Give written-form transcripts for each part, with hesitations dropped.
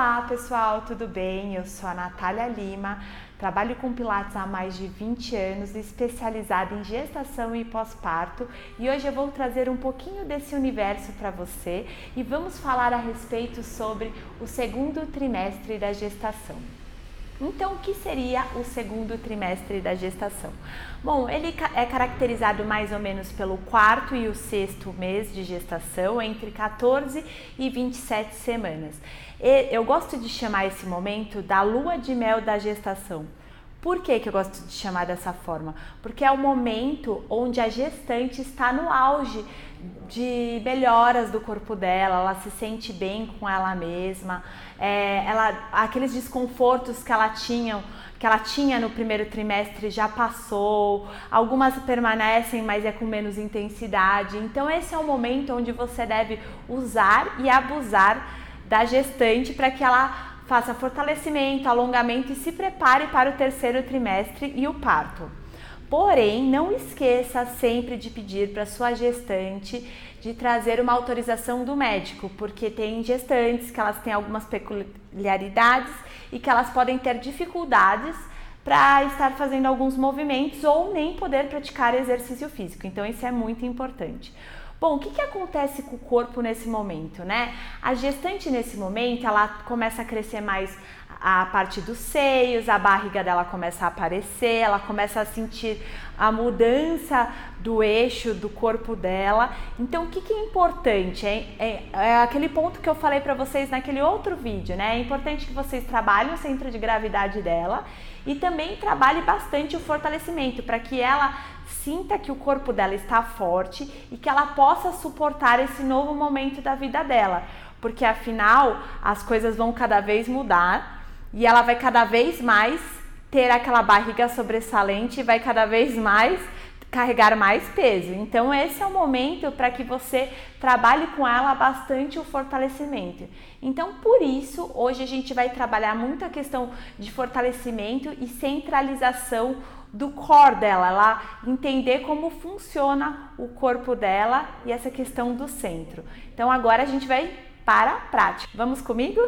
Olá pessoal, tudo bem? Eu sou a Natália Lima, trabalho com Pilates há mais de 20 anos, especializada em gestação e pós-parto, e hoje eu vou trazer um pouquinho desse universo para você e vamos falar a respeito sobre o segundo trimestre da gestação. Então, o que seria o segundo trimestre da gestação? Bom, ele é caracterizado mais ou menos pelo quarto e o sexto mês de gestação, entre 14 e 27 semanas. Eu gosto de chamar esse momento da lua de mel da gestação. Por que eu gosto de chamar dessa forma? Porque é o momento onde a gestante está no auge de melhoras do corpo dela, ela se sente bem com ela mesma, aqueles desconfortos que ela tinha no primeiro trimestre já passou, algumas permanecem, mas é com menos intensidade. Então esse é o momento onde você deve usar e abusar da gestante para que ela faça fortalecimento, alongamento e se prepare para o terceiro trimestre e o parto. Porém, não esqueça sempre de pedir para sua gestante de trazer uma autorização do médico, porque tem gestantes que elas têm algumas peculiaridades e que elas podem ter dificuldades para estar fazendo alguns movimentos ou nem poder praticar exercício físico. Então, isso é muito importante. Bom, o que acontece com o corpo nesse momento, né? A gestante nesse momento, ela começa a crescer mais a parte dos seios, a barriga dela começa a aparecer, ela começa a sentir a mudança do eixo do corpo dela. Então, o que é importante? É aquele ponto que eu falei para vocês naquele outro vídeo, né? É importante que vocês trabalhem o centro de gravidade dela e também trabalhe bastante o fortalecimento para que ela sinta que o corpo dela está forte e que ela possa suportar esse novo momento da vida dela, porque afinal as coisas vão cada vez mudar e ela vai cada vez mais ter aquela barriga sobressalente e vai cada vez mais carregar mais peso. Então esse é o momento para que você trabalhe com ela bastante o fortalecimento. Então por isso hoje a gente vai trabalhar muito a questão de fortalecimento e centralização do core dela, ela entender como funciona o corpo dela e essa questão do centro. Então agora a gente vai para a prática. Vamos comigo?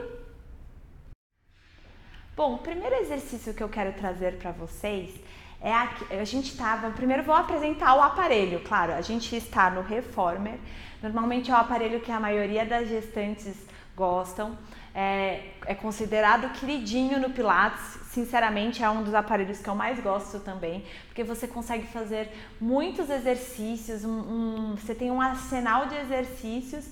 Bom, o primeiro exercício que eu quero trazer para vocês é primeiro vou apresentar o aparelho. Claro, a gente está no Reformer. Normalmente é o aparelho que a maioria das gestantes gostam. É considerado queridinho no Pilates, sinceramente é um dos aparelhos que eu mais gosto também, porque você consegue fazer muitos exercícios, você tem um arsenal de exercícios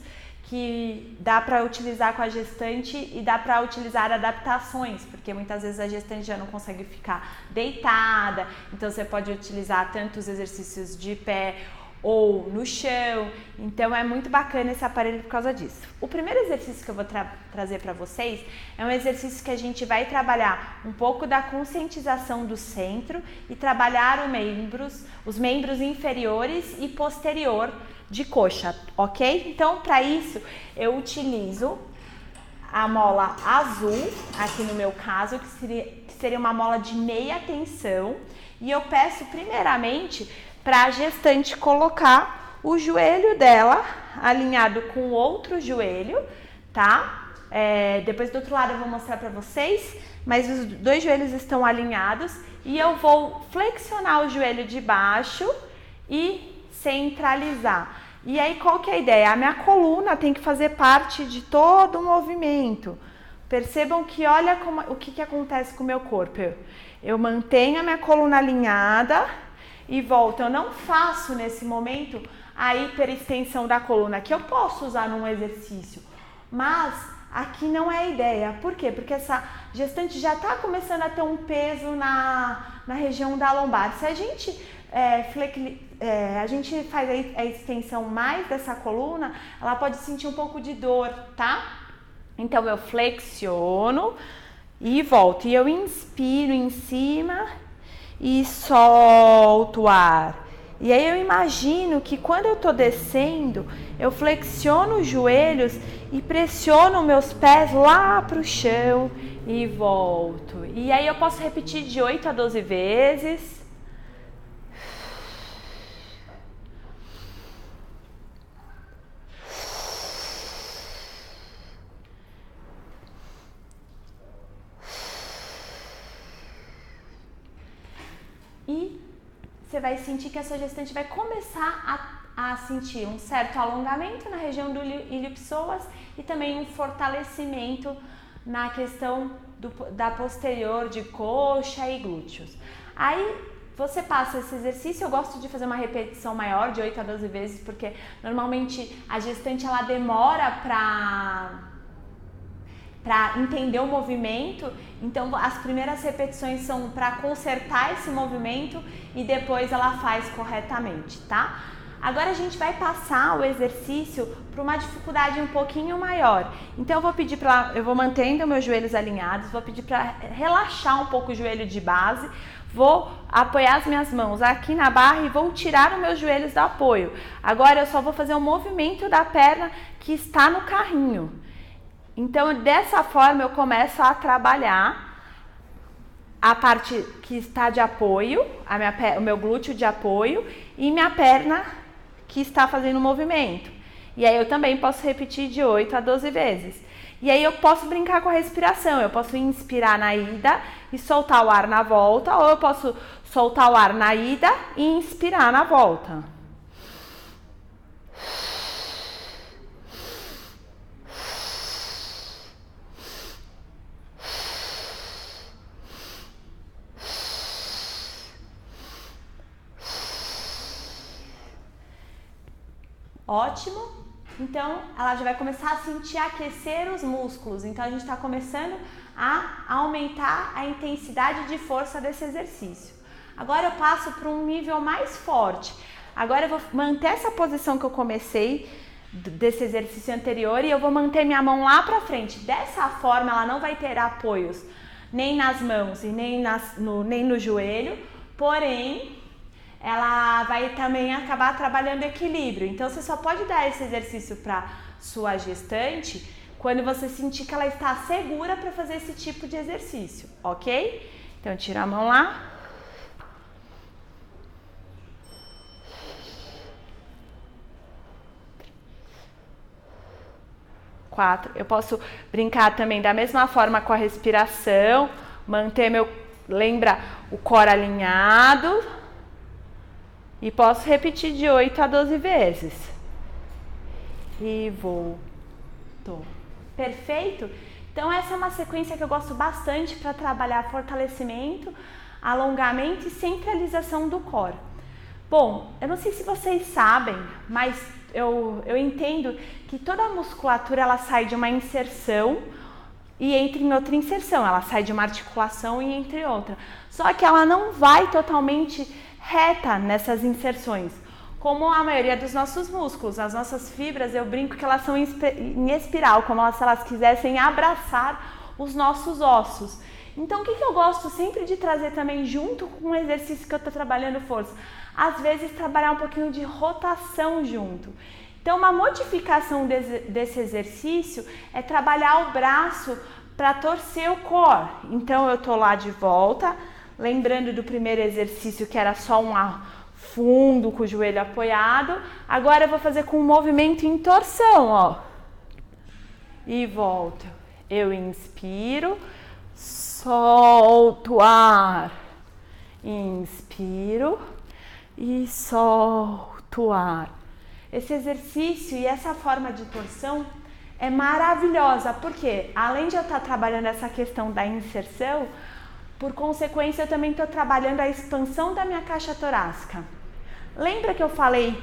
que dá para utilizar com a gestante e dá para utilizar adaptações, porque muitas vezes a gestante já não consegue ficar deitada, então você pode utilizar tanto os exercícios de pé ou no chão. Então é muito bacana esse aparelho por causa disso. O primeiro exercício que eu vou trazer para vocês é um exercício que a gente vai trabalhar um pouco da conscientização do centro e trabalhar os membros inferiores e posterior de coxa, ok? Então para isso eu utilizo a mola azul, aqui no meu caso, que seria uma mola de meia tensão, e eu peço primeiramente para a gestante colocar o joelho dela alinhado com o outro joelho, tá? Depois do outro lado eu vou mostrar para vocês, mas os dois joelhos estão alinhados e eu vou flexionar o joelho de baixo e centralizar. E aí qual que é a ideia? A minha coluna tem que fazer parte de todo o movimento. Percebam que olha o que acontece com o meu corpo. Eu mantenho a minha coluna alinhada e volto. Eu não faço nesse momento a hiperextensão da coluna, que eu posso usar num exercício, mas aqui não é a ideia. Por quê? Porque essa gestante já está começando a ter um peso na região da lombar. Se a gente faz a extensão mais dessa coluna, ela pode sentir um pouco de dor, tá? Então eu flexiono e volto. E eu inspiro em cima e solto o ar. E aí eu imagino que quando eu tô descendo, eu flexiono os joelhos e pressiono meus pés lá pro chão e volto. E aí eu posso repetir de 8 a 12 vezes. e você vai sentir que a sua gestante vai começar a sentir um certo alongamento na região do ilho-psoas e também um fortalecimento na questão da posterior de coxa e glúteos. Aí você passa esse exercício, eu gosto de fazer uma repetição maior, de 8 a 12 vezes, porque normalmente a gestante ela demora para entender o movimento, então as primeiras repetições são para consertar esse movimento e depois ela faz corretamente, tá? Agora a gente vai passar o exercício para uma dificuldade um pouquinho maior. Então eu vou mantendo meus joelhos alinhados, vou pedir para relaxar um pouco o joelho de base, vou apoiar as minhas mãos aqui na barra e vou tirar os meus joelhos do apoio. Agora eu só vou fazer o movimento da perna que está no carrinho. Então dessa forma eu começo a trabalhar a parte que está de apoio, o meu glúteo de apoio e minha perna que está fazendo o movimento. E aí eu também posso repetir de 8 a 12 vezes. E aí eu posso brincar com a respiração, eu posso inspirar na ida e soltar o ar na volta, ou eu posso soltar o ar na ida e inspirar na volta. Ótimo, então ela já vai começar a sentir aquecer os músculos, então a gente está começando a aumentar a intensidade de força desse exercício. Agora eu passo para um nível mais forte, agora eu vou manter essa posição que eu comecei desse exercício anterior e eu vou manter minha mão lá para frente, dessa forma ela não vai ter apoios nem nas mãos e nem no joelho, porém ela vai também acabar trabalhando equilíbrio. Então você só pode dar esse exercício para sua gestante quando você sentir que ela está segura para fazer esse tipo de exercício, ok? Então tira a mão lá. Quatro. Eu posso brincar também da mesma forma com a respiração, manter lembra o core alinhado. E posso repetir de 8 a 12 vezes. E voltou. Perfeito? Então essa é uma sequência que eu gosto bastante para trabalhar fortalecimento, alongamento e centralização do core. Bom, eu não sei se vocês sabem, mas eu entendo que toda a musculatura ela sai de uma inserção e entra em outra inserção. Ela sai de uma articulação e entra em outra. Só que ela não vai totalmente reta nessas inserções, como a maioria dos nossos músculos. As nossas fibras, eu brinco que elas são em espiral, como se elas quisessem abraçar os nossos ossos. Então, o que eu gosto sempre de trazer também junto com o exercício que eu estou trabalhando força? Às vezes, trabalhar um pouquinho de rotação junto. Então, uma modificação desse exercício é trabalhar o braço para torcer o core. Então, eu estou lá de volta. Lembrando do primeiro exercício que era só um fundo com o joelho apoiado, agora eu vou fazer com um movimento em torção, ó. E volto. Eu inspiro, solto o ar. Inspiro e solto o ar. Esse exercício e essa forma de torção é maravilhosa, porque além de eu estar trabalhando essa questão da inserção, por consequência, eu também estou trabalhando a expansão da minha caixa torácica. Lembra que eu falei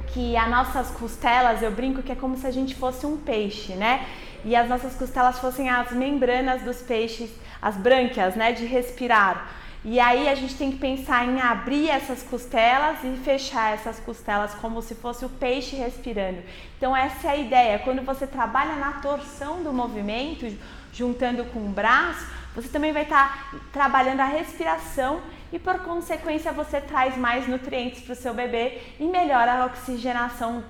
que as nossas costelas, eu brinco que é como se a gente fosse um peixe, né? E as nossas costelas fossem as membranas dos peixes, as brânquias, né? De respirar. E aí a gente tem que pensar em abrir essas costelas e fechar essas costelas como se fosse o peixe respirando. Então essa é a ideia. Quando você trabalha na torção do movimento, juntando com o braço, você também vai estar trabalhando a respiração e, por consequência, você traz mais nutrientes para o seu bebê e melhora a oxigenação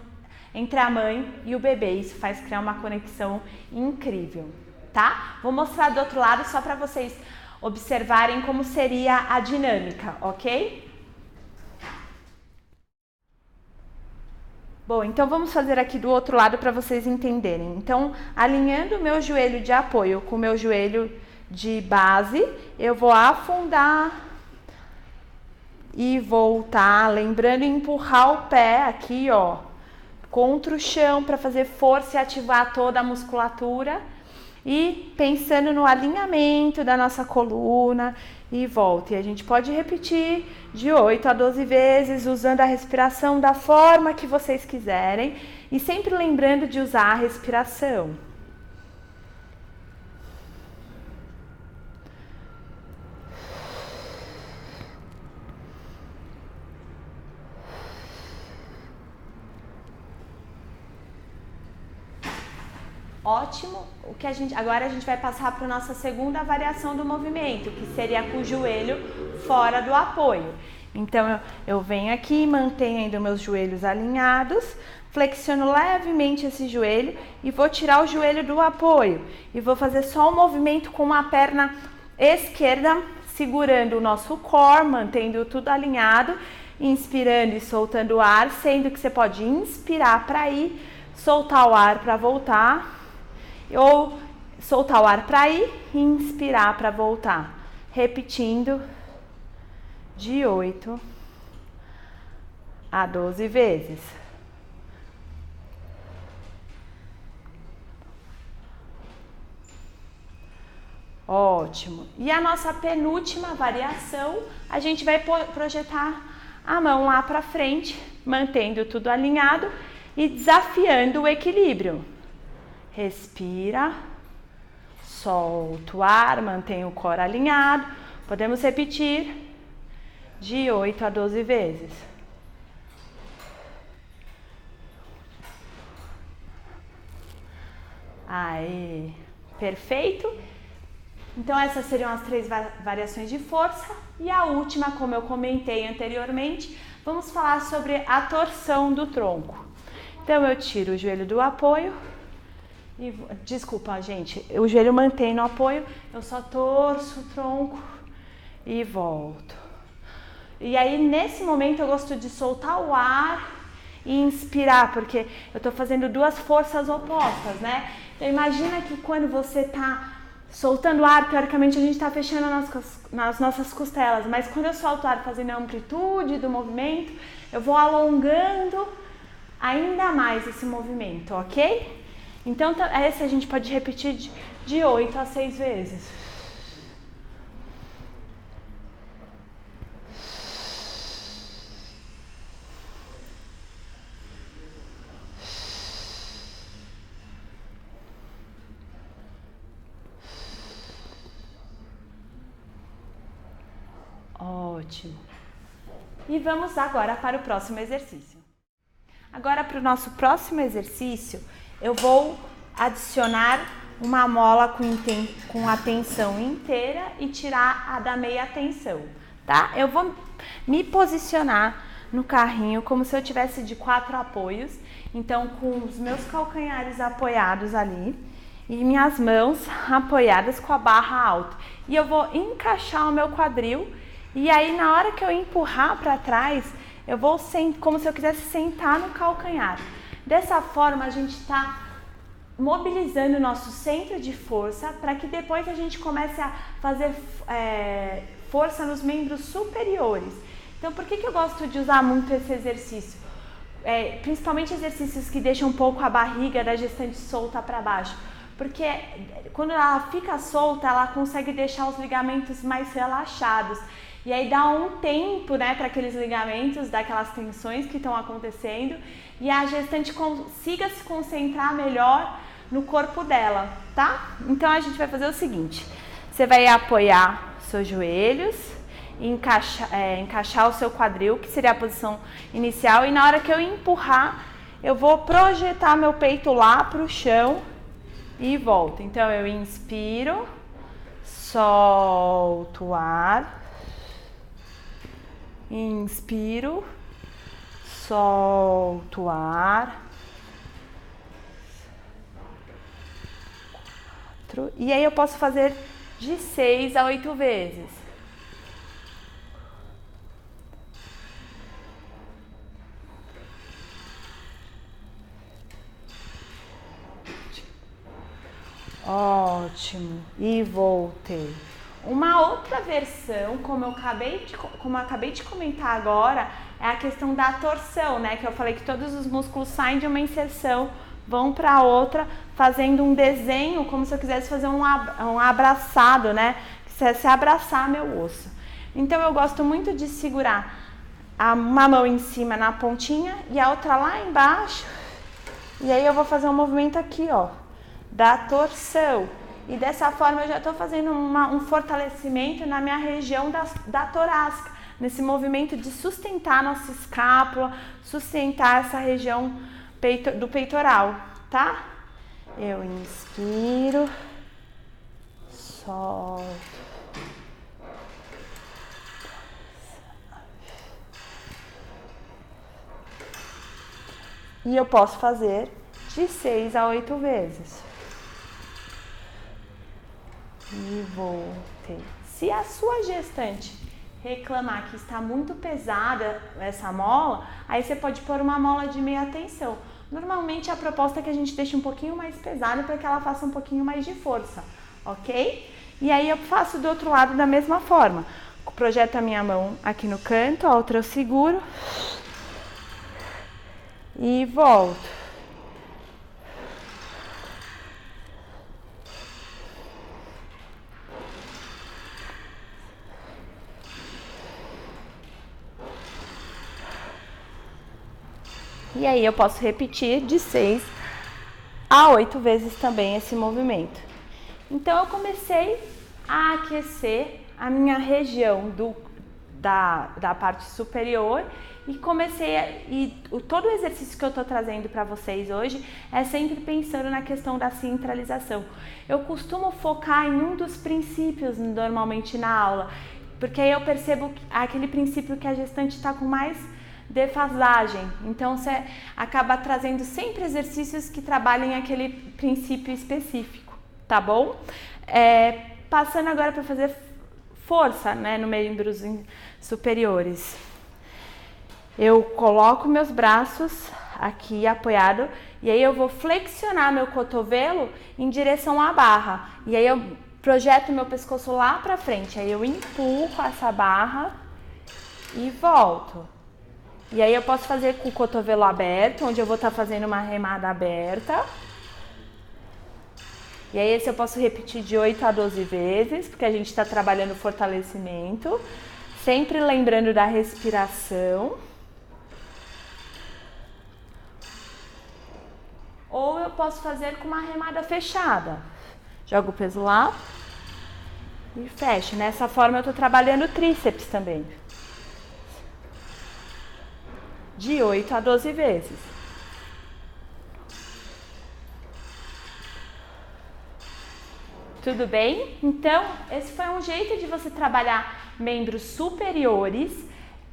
entre a mãe e o bebê. Isso faz criar uma conexão incrível, tá? Vou mostrar do outro lado só para vocês observarem como seria a dinâmica, ok? Bom, então vamos fazer aqui do outro lado para vocês entenderem. Então, alinhando o meu joelho de apoio com o meu joelho de base, eu vou afundar e voltar, lembrando empurrar o pé aqui, ó, contra o chão para fazer força e ativar toda a musculatura. E pensando no alinhamento da nossa coluna e volta. E a gente pode repetir de 8 a 12 vezes, usando a respiração da forma que vocês quiserem e sempre lembrando de usar a respiração. Ótimo. Agora a gente vai passar para a nossa segunda variação do movimento, que seria com o joelho fora do apoio. Então eu venho aqui, mantenho ainda meus joelhos alinhados, flexiono levemente esse joelho e vou tirar o joelho do apoio. E vou fazer só um movimento com a perna esquerda, segurando o nosso core, mantendo tudo alinhado, inspirando e soltando o ar, sendo que você pode inspirar para ir, soltar o ar para voltar. Ou soltar o ar para ir e inspirar para voltar. Repetindo de 8 a 12 vezes. Ótimo. E a nossa penúltima variação, a gente vai projetar a mão lá para frente, mantendo tudo alinhado e desafiando o equilíbrio. Respira, solta o ar, mantém o core alinhado. Podemos repetir de 8 a 12 vezes. Aí, perfeito. Então essas seriam as 3 variações de força. E a última, como eu comentei anteriormente, vamos falar sobre a torção do tronco. Então eu tiro o joelho do apoio. Desculpa, gente, o joelho mantém no apoio, eu só torço o tronco e volto. E aí, nesse momento, eu gosto de soltar o ar e inspirar, porque eu tô fazendo 2 forças opostas, né? Então, imagina que quando você tá soltando o ar, teoricamente, a gente tá fechando nas nossas costelas, mas quando eu solto o ar fazendo a amplitude do movimento, eu vou alongando ainda mais esse movimento, ok? Então, essa a gente pode repetir de 8 a 6 vezes. Ótimo. E vamos agora para o próximo exercício. Agora, para o nosso próximo exercício, eu vou adicionar uma mola com a tensão inteira e tirar a da meia tensão, tá? Eu vou me posicionar no carrinho como se eu tivesse de 4 apoios, então com os meus calcanhares apoiados ali e minhas mãos apoiadas com a barra alta. E eu vou encaixar o meu quadril e aí na hora que eu empurrar para trás, eu vou como se eu quisesse sentar no calcanhar. Dessa forma, a gente está mobilizando o nosso centro de força para que depois a gente comece a fazer força nos membros superiores. Então, por que eu gosto de usar muito esse exercício? Principalmente exercícios que deixam um pouco a barriga da gestante solta para baixo. Porque quando ela fica solta, ela consegue deixar os ligamentos mais relaxados. E aí dá um tempo, né, para aqueles ligamentos, daquelas tensões que estão acontecendo, e a gestante consiga se concentrar melhor no corpo dela, tá? Então a gente vai fazer o seguinte: você vai apoiar seus joelhos, encaixar o seu quadril, que seria a posição inicial, e na hora que eu empurrar, eu vou projetar meu peito lá para o chão e volto. Então eu inspiro, solto o ar. Inspiro, solto o ar. E aí eu posso fazer de 6 a 8 vezes. Ótimo. E voltei. Uma outra versão, como eu acabei de comentar agora, é a questão da torção, né? Que eu falei que todos os músculos saem de uma inserção, vão para outra, fazendo um desenho, como se eu quisesse fazer um abraçado, né? Se abraçar meu osso. Então eu gosto muito de segurar uma mão em cima na pontinha e a outra lá embaixo. E aí eu vou fazer um movimento aqui, ó, da torção. E dessa forma eu já estou fazendo um fortalecimento na minha região da torácica, nesse movimento de sustentar nossa escápula, sustentar essa região do peitoral, tá? Eu inspiro, solto. E eu posso fazer de 6 a 8 vezes. E voltei. Se a sua gestante reclamar que está muito pesada essa mola, aí você pode pôr uma mola de meia tensão. Normalmente a proposta é que a gente deixe um pouquinho mais pesada para que ela faça um pouquinho mais de força, ok? E aí eu faço do outro lado da mesma forma. Projeto a minha mão aqui no canto, a outra eu seguro e volto. E aí eu posso repetir de 6 a 8 vezes também esse movimento. Então eu comecei a aquecer a minha região da parte superior e todo o exercício que eu estou trazendo para vocês hoje é sempre pensando na questão da centralização. Eu costumo focar em um dos princípios normalmente na aula, porque aí eu percebo aquele princípio que a gestante está com mais defasagem. Então você acaba trazendo sempre exercícios que trabalhem aquele princípio específico, tá bom? Passando agora para fazer força, né, no membros superiores. Eu coloco meus braços aqui apoiado e aí eu vou flexionar meu cotovelo em direção à barra. E aí eu projeto meu pescoço lá para frente. Aí eu empurro essa barra e volto. E aí eu posso fazer com o cotovelo aberto, onde eu vou estar fazendo uma remada aberta. E aí esse eu posso repetir de 8 a 12 vezes, porque a gente está trabalhando fortalecimento. Sempre lembrando da respiração. Ou eu posso fazer com uma remada fechada. Jogo o peso lá e fecho. Nessa forma eu estou trabalhando o tríceps também. De 8 a 12 vezes. Tudo bem? Então, esse foi um jeito de você trabalhar membros superiores,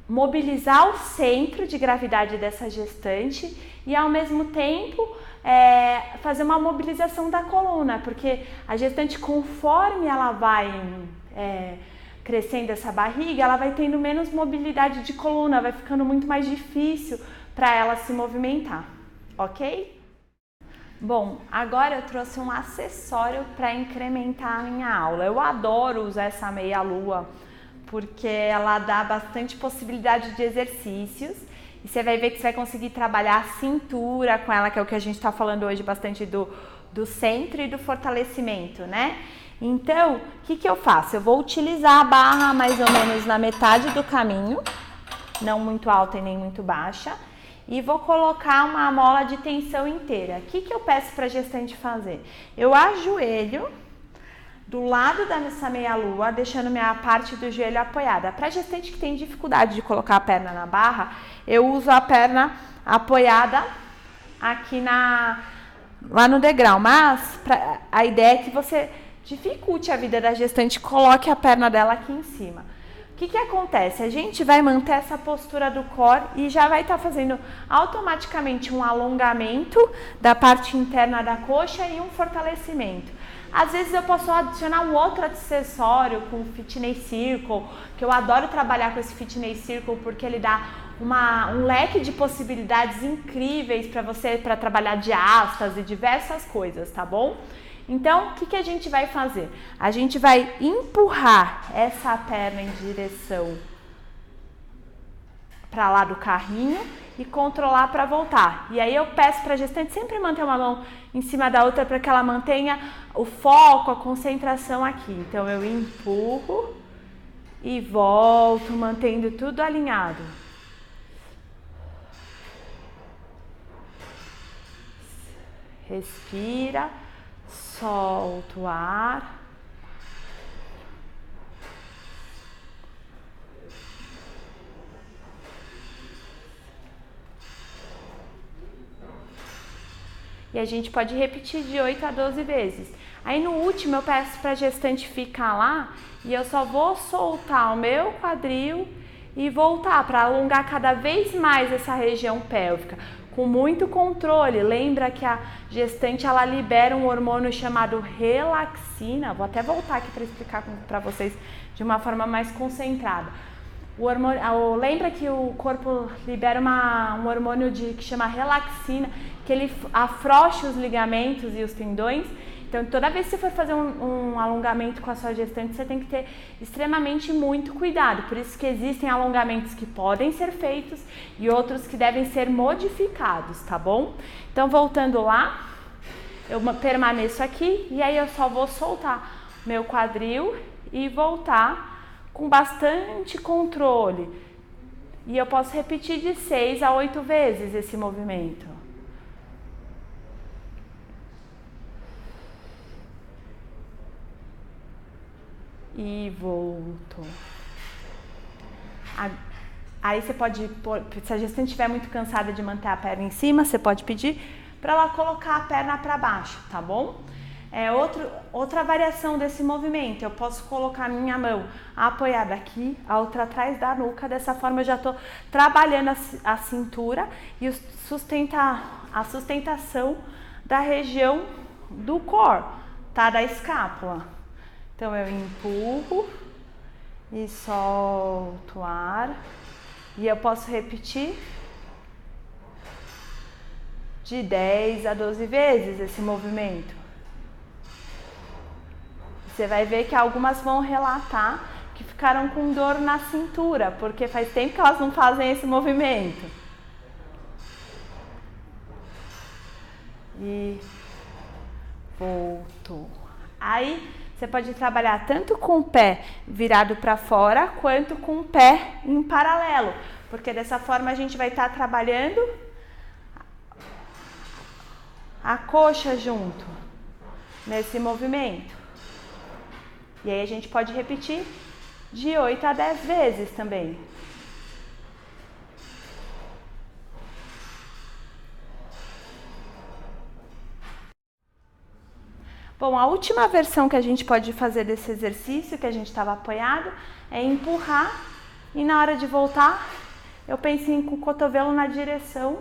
mobilizar o centro de gravidade dessa gestante e, ao mesmo tempo, fazer uma mobilização da coluna, porque a gestante, conforme ela vai crescendo essa barriga, ela vai tendo menos mobilidade de coluna, vai ficando muito mais difícil para ela se movimentar, ok? Bom, agora eu trouxe um acessório para incrementar a minha aula. Eu adoro usar essa meia-lua porque ela dá bastante possibilidade de exercícios e você vai ver que você vai conseguir trabalhar a cintura com ela, que é o que a gente está falando hoje bastante do centro e do fortalecimento, né? Então, o que eu faço? Eu vou utilizar a barra mais ou menos na metade do caminho, não muito alta e nem muito baixa, e vou colocar uma mola de tensão inteira. O que eu peço para a gestante fazer? Eu ajoelho do lado dessa meia-lua, deixando minha parte do joelho apoiada. Para a gestante que tem dificuldade de colocar a perna na barra, eu uso a perna apoiada aqui lá no degrau, mas a ideia é que você dificulte a vida da gestante, coloque a perna dela aqui em cima. O que acontece? A gente vai manter essa postura do core e já vai estar fazendo automaticamente um alongamento da parte interna da coxa e um fortalecimento. Às vezes eu posso adicionar um outro acessório com o Fitness Circle, que eu adoro trabalhar com esse Fitness Circle porque ele dá um leque de possibilidades incríveis para você, para trabalhar diástase e diversas coisas, tá bom? Então, o que a gente vai fazer? A gente vai empurrar essa perna em direção para lá do carrinho e controlar para voltar. E aí eu peço para a gestante sempre manter uma mão em cima da outra para que ela mantenha o foco, a concentração aqui. Então eu empurro e volto, mantendo tudo alinhado. Respira, solta o ar. E a gente pode repetir de 8 a 12 vezes. Aí no último eu peço para a gestante ficar lá e eu só vou soltar o meu quadril e voltar para alongar cada vez mais essa região pélvica. Com muito controle. Lembra que a gestante ela libera um hormônio chamado relaxina. Vou até voltar aqui para explicar para vocês de uma forma mais concentrada. O hormônio, lembra que o corpo libera um hormônio que chama relaxina, que ele afrouxa os ligamentos e os tendões. Então, toda vez que você for fazer um alongamento com a sua gestante, você tem que ter extremamente muito cuidado. Por isso que existem alongamentos que podem ser feitos e outros que devem ser modificados, tá bom? Então, voltando lá, eu permaneço aqui e aí eu só vou soltar meu quadril e voltar com bastante controle. E eu posso repetir de 6 a 8 vezes esse movimento. E volto. Aí você pode, se a gestante estiver muito cansada de manter a perna em cima, você pode pedir para ela colocar a perna para baixo, tá bom? Outra variação desse movimento, eu posso colocar a minha mão apoiada aqui, a outra atrás da nuca, dessa forma eu já estou trabalhando a cintura e a sustentação da região do core, tá? Da escápula. Então eu empurro e solto o ar e eu posso repetir de 10 a 12 vezes esse movimento. Você vai ver que algumas vão relatar que ficaram com dor na cintura, porque faz tempo que elas não fazem esse movimento. E volto. Aí você pode trabalhar tanto com o pé virado para fora, quanto com o pé em paralelo, porque dessa forma a gente vai estar trabalhando a coxa junto nesse movimento. E aí a gente pode repetir de 8 a 10 vezes também. Bom, a última versão que a gente pode fazer desse exercício, que a gente estava apoiado, é empurrar e na hora de voltar, eu penso com o cotovelo na direção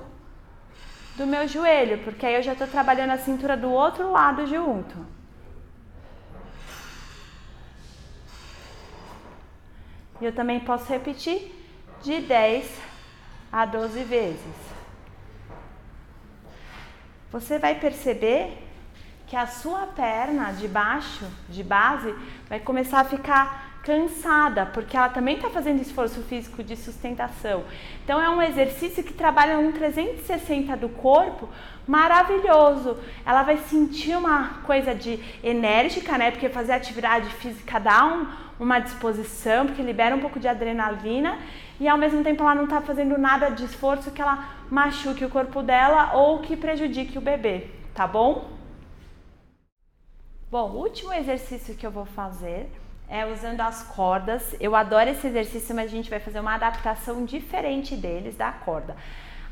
do meu joelho, porque aí eu já estou trabalhando a cintura do outro lado junto. E eu também posso repetir de 10 a 12 vezes. Você vai perceber que a sua perna de baixo, de base, vai começar a ficar cansada, porque ela também está fazendo esforço físico de sustentação. Então é um exercício que trabalha um 360 do corpo maravilhoso. Ela vai sentir uma coisa de enérgica, né? Porque fazer atividade física dá uma disposição, porque libera um pouco de adrenalina e ao mesmo tempo ela não está fazendo nada de esforço que ela machuque o corpo dela ou que prejudique o bebê, tá bom? Bom, o último exercício que eu vou fazer é usando as cordas. Eu adoro esse exercício, mas a gente vai fazer uma adaptação diferente deles, da corda.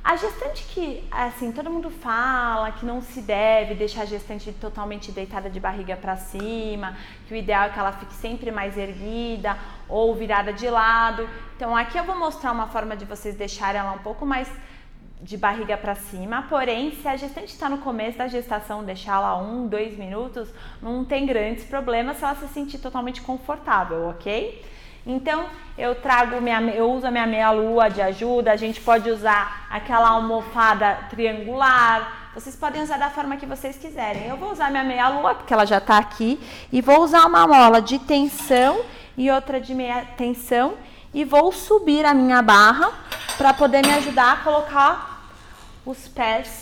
A gestante que, assim, todo mundo fala que não se deve deixar a gestante totalmente deitada de barriga para cima, que o ideal é que ela fique sempre mais erguida ou virada de lado. Então aqui eu vou mostrar uma forma de vocês deixarem ela um pouco mais de barriga para cima, porém, se a gestante está no começo da gestação, deixar ela 1, 2 minutos, não tem grandes problemas se ela se sentir totalmente confortável, ok? Então, eu uso a minha meia-lua de ajuda, a gente pode usar aquela almofada triangular, Vocês podem usar da forma que vocês quiserem. Eu vou usar minha meia-lua, porque ela já tá aqui, e vou usar uma mola de tensão e outra de meia tensão, e vou subir a minha barra para poder me ajudar a colocar os pés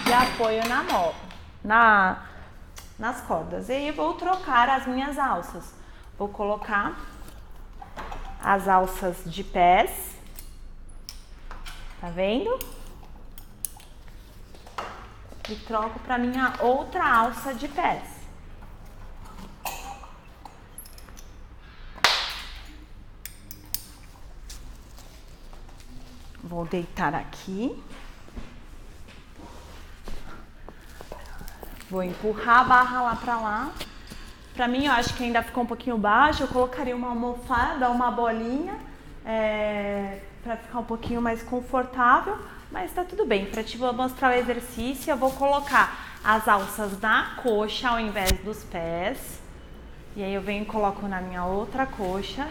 de apoio na mola, nas cordas. E aí eu vou trocar as minhas alças. Vou colocar as alças de pés, tá vendo? E troco para minha outra alça de pés. Vou deitar aqui. Vou empurrar a barra lá para lá. Para mim, eu acho que ainda ficou um pouquinho baixo. Eu colocaria uma almofada, uma bolinha, para ficar um pouquinho mais confortável. Mas tá tudo bem. Para te mostrar o exercício, eu vou colocar as alças na coxa ao invés dos pés. E aí eu venho e coloco na minha outra coxa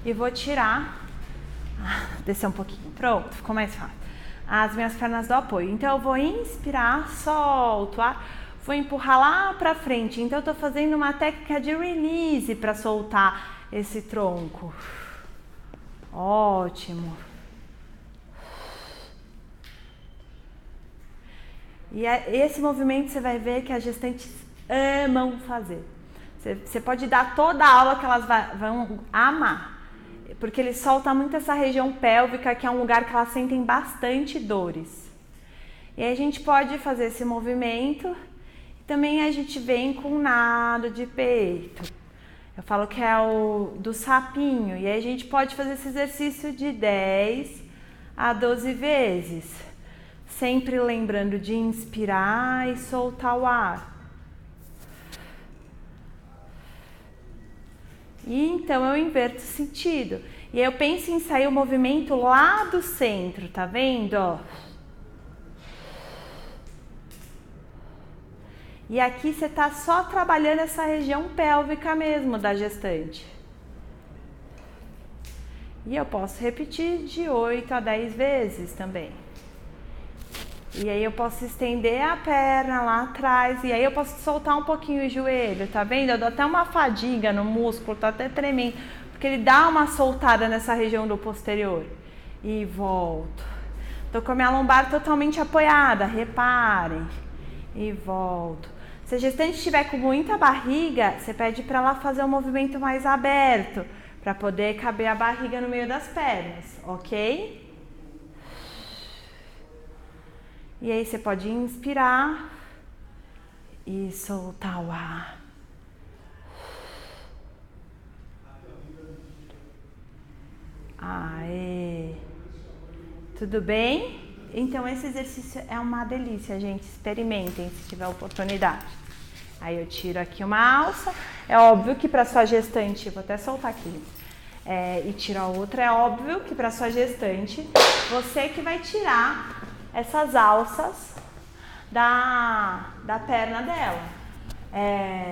e vou tirar, descer um pouquinho. Pronto, ficou mais fácil. As minhas pernas do apoio. Então eu vou inspirar, solto o ar. Vou empurrar lá pra frente. Então eu tô fazendo uma técnica de release para soltar esse tronco. Ótimo. E esse movimento você vai ver que as gestantes amam fazer. Você pode dar toda a aula que elas vão amar. Porque ele solta muito essa região pélvica, que é um lugar que elas sentem bastante dores. E aí a gente pode fazer esse movimento. Também a gente vem com nado de peito. Eu falo que é o do sapinho. E aí a gente pode fazer esse exercício de 10 a 12 vezes. Sempre lembrando de inspirar e soltar o ar. E então eu inverto o sentido. E aí eu penso em sair o movimento lá do centro, tá vendo? Ó. E aqui você tá só trabalhando essa região pélvica mesmo da gestante. E eu posso repetir de 8 a 10 vezes também. E aí eu posso estender a perna lá atrás. E aí eu posso soltar um pouquinho o joelho, tá vendo? Eu dou até uma fadiga no músculo, tá até tremendo. Porque ele dá uma soltada nessa região do posterior. E volto. Tô com a minha lombar totalmente apoiada, reparem. E volto. Se a gestante estiver com muita barriga, você pede para ela fazer um movimento mais aberto, para poder caber a barriga no meio das pernas, ok? E aí você pode inspirar e soltar o ar. Aê! Tudo bem? Então esse exercício é uma delícia, gente. Experimentem se tiver oportunidade. Aí eu tiro aqui uma alça. É óbvio que para sua gestante, vou até soltar aqui, e tiro a outra. É óbvio que para sua gestante, você que vai tirar essas alças da perna dela.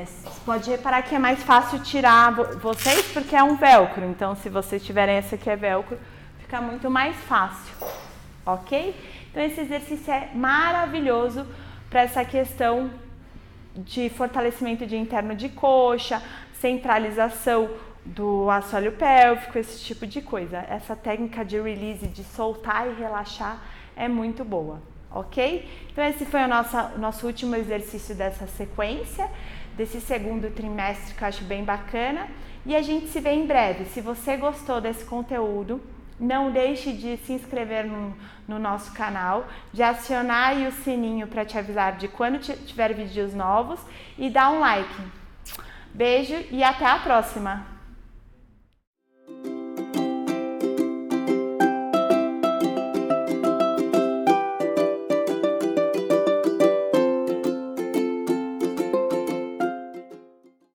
Você pode reparar que é mais fácil tirar vocês porque é um velcro. Então se vocês tiverem essa que é velcro, fica muito mais fácil. Ok? Então esse exercício é maravilhoso para essa questão de fortalecimento de interno de coxa, centralização do assoalho pélvico, esse tipo de coisa. Essa técnica de release, de soltar e relaxar, é muito boa, ok? Então esse foi o nosso último exercício dessa sequência, desse segundo trimestre, que eu acho bem bacana. E a gente se vê em breve. Se você gostou desse conteúdo, não deixe de se inscrever no nosso canal, de acionar aí o sininho para te avisar de quando tiver vídeos novos e dar um like. Beijo e até a próxima!